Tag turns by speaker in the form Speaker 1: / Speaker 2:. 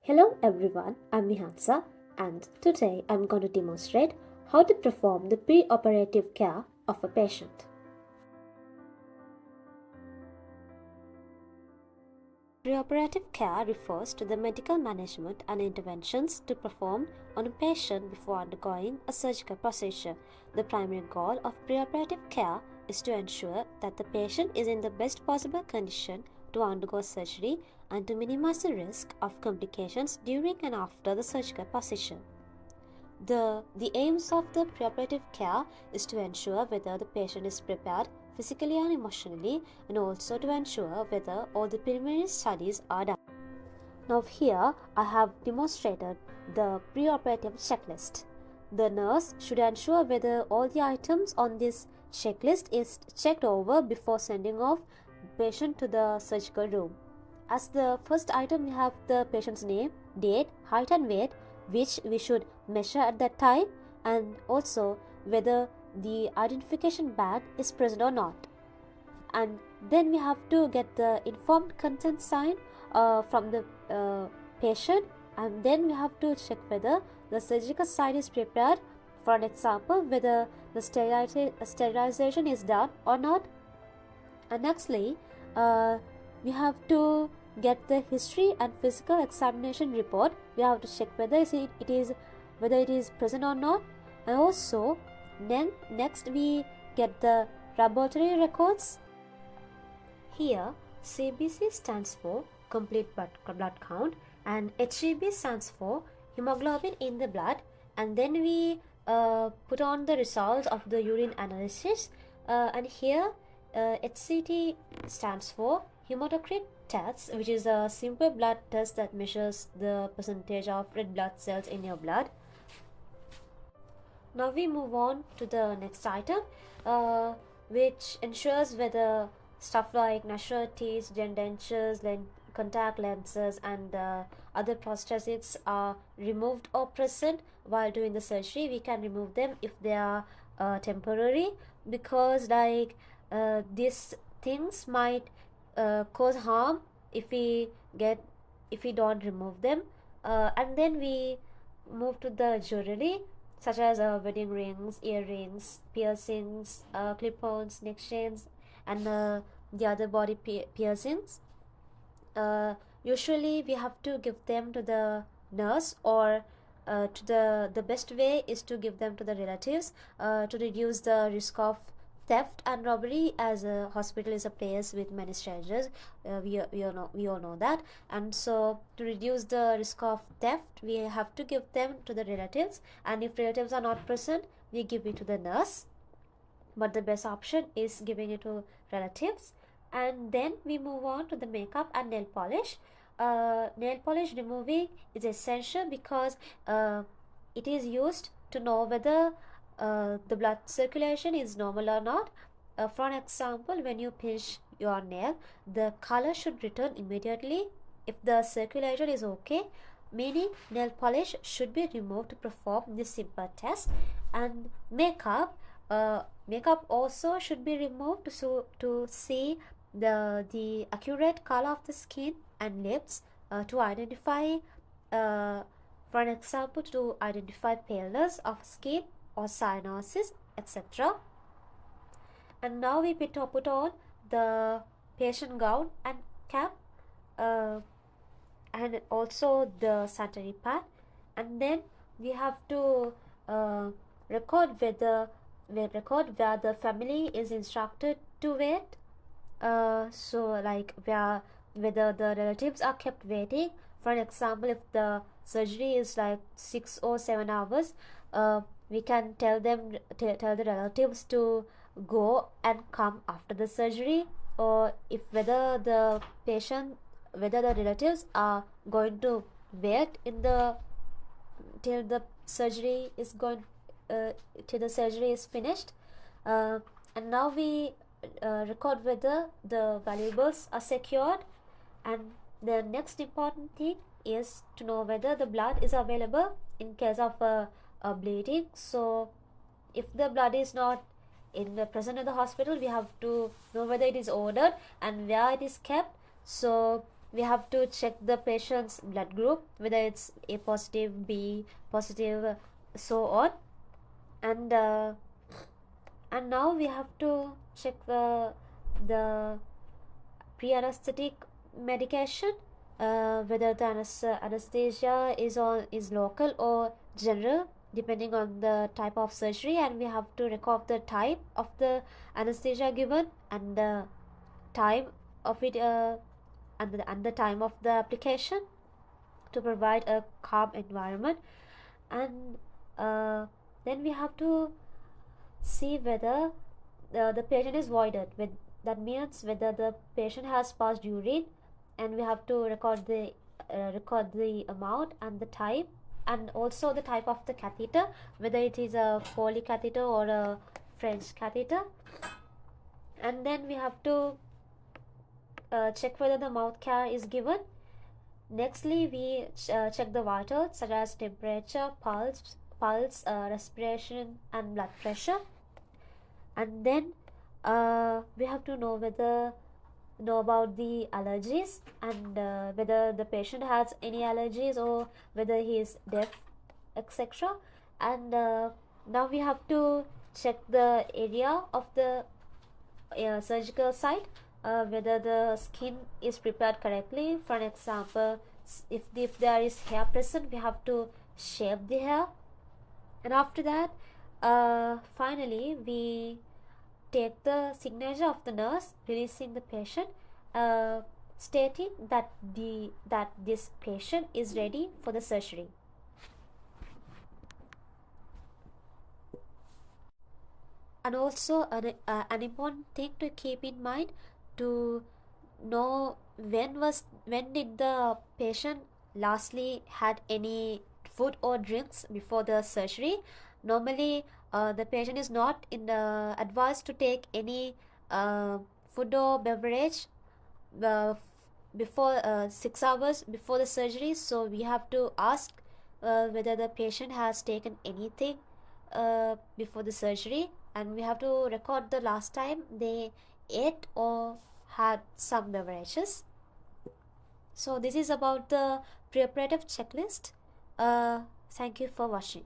Speaker 1: Hello everyone, I'm Mihansa and today I'm going to demonstrate how to perform the pre-operative care of a patient. Pre-operative care refers to the medical management and interventions to perform on a patient before undergoing a surgical procedure. The primary goal of pre-operative care is to ensure that the patient is in the best possible condition to undergo surgery and to minimize the risk of complications during and after the surgical procedure. The aims of the preoperative care is to ensure whether the patient is prepared physically and emotionally, and also to ensure whether all the preliminary studies are done. Now here I have demonstrated the preoperative checklist. The nurse should ensure whether all the items on this checklist is checked over before sending off the patient to the surgical room. As the first item, we have the patient's name, date, height and weight, which we should measure at that time, and also whether the identification badge is present or not. And then we have to get the informed consent sign from the patient, and then we have to check whether the surgical site is prepared. For an example, whether the sterilization is done or not. And nextly, we have to get the history and physical examination report. We have to check whether it is present or not. And also next we get the laboratory records. Here CBC stands for complete blood count and HCB stands for hemoglobin in the blood, and then we put on the results of the urine analysis, and here HCT stands for hematocrit test, which is a simple blood test that measures the percentage of red blood cells in your blood. Now we move on to the next item, which ensures whether stuff like natural teeth, dentures, contact lenses, and other prosthetics are removed or present while doing the surgery. We can remove them if they are temporary, because these things might cause harm if we don't remove them. And then we move to the jewelry, such as wedding rings, earrings, piercings, clip-ons, neck chains, and the other body piercings. Usually we have to give them to the nurse, or to the best way is to give them to the relatives to reduce the risk of theft and robbery, as a hospital is a place with many strangers. We all know that, and so to reduce the risk of theft we have to give them to the relatives, and if relatives are not present we give it to the nurse, but the best option is giving it to relatives. And then we move on to the makeup and nail polish. Nail polish removing is essential because it is used to know whether the blood circulation is normal or not. For an example, when you pinch your nail, the color should return immediately if the circulation is okay, meaning nail polish should be removed to perform this simple test. And makeup also should be removed to see the accurate color of the skin and lips, to identify, for an example, to identify paleness of skin or cyanosis, etc. And now we put on the patient gown and cap, and also the sanitary pad, and then we have to record where the family is instructed to wait. So like whether the relatives are kept waiting. For an example, if the surgery is like 6 or 7 hours, we can tell the relatives to go and come after the surgery, or if whether the relatives are going to wait till the surgery is finished. And now we record whether the valuables are secured, and the next important thing is to know whether the blood is available in case of a bleeding. So if the blood is not present in the hospital, we have to know whether it is ordered and where it is kept. So we have to check the patient's blood group, whether it's A positive, B positive, so on. And now we have to check the pre-anesthetic medication, whether the anesthesia is local or general, depending on the type of surgery, and we have to record the type of the anesthesia given and the time of it, and the time of the application, to provide a calm environment. And uh, then we have to see whether the patient is voided. That means whether the patient has passed urine, and we have to record the amount and the type, and also the type of the catheter, whether it is a Foley catheter or a French catheter. And then we have to check whether the mouth care is given. Nextly, we check the vitals such as temperature, pulse, respiration, and blood pressure. And then we have to know about the allergies, and whether the patient has any allergies or whether he is deaf, etc. And now we have to check the area of the surgical site, whether the skin is prepared correctly. For example, if there is hair present, we have to shave the hair. And after that, finally we take the signature of the nurse releasing the patient, stating that this patient is ready for the surgery. And also an important thing to keep in mind, to know when did the patient lastly had any food or drinks before the surgery. Normally the patient is not advised to take any food or beverage uh, before 6 hours before the surgery. So we have to ask whether the patient has taken anything before the surgery, and we have to record the last time they ate or had some beverages. So this is about the preoperative checklist. Thank you for watching.